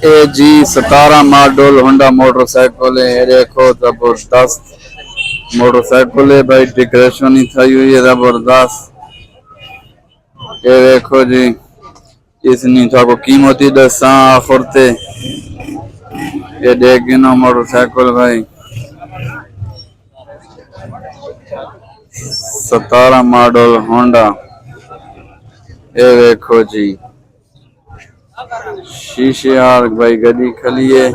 ए जी 17 model Honda motorcycle है। ये देखो जबरदस्त मोटरसाइकिल है भाई, डेकोरेशन ही थी हुई है जबरदस्त। ये देखो जी, इसनी तो कीमती दसा आखिर ते। ये देख गिनो मोटरसाइकिल भाई, 17 मॉडल होंडा। ये देखो जी, शीशे यार भाई गड्डी खली है।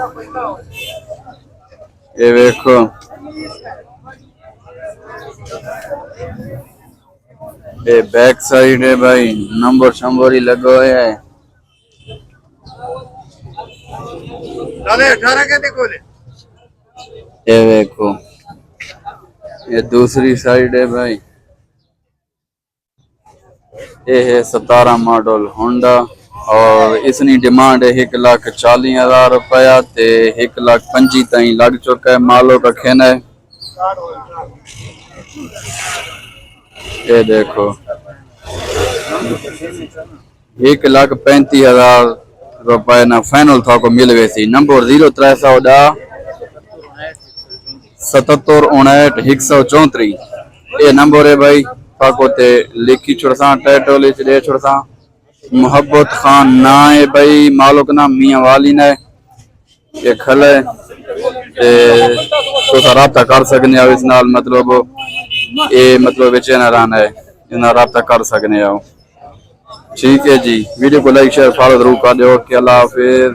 ये देखो, ये बैक साइड है भाई, नंबर शंबर ही लगा है। ये देखो, ये दूसरी साइड है भाई। ये है 17 मॉडल होंडा और इसकी डिमांड है 1,40,000 रुपया ते 1,25,000 ताई लग चुका है। मालो का खेना है। ये देखो, 1,35,000 रुपए ना फाइनल था को मिल गई थी। नंबर 0310 77 59 134 ये नंबर है भाई। ताको ते लिखी छुड़सा टाइटल दे छुड़सा। मोहब्बत खान ना है भाई, मालिक ना मियाँ वाली ने ये खल है तो रबता कर सकने हो इस नाल। मतलब ये मतलब बेचे ना रहना है, इना रबता कर सकने हो। ठीक है जी, वीडियो को लाइक शेयर फॉलो जरूर कर दो। अल्लाह हाफिज।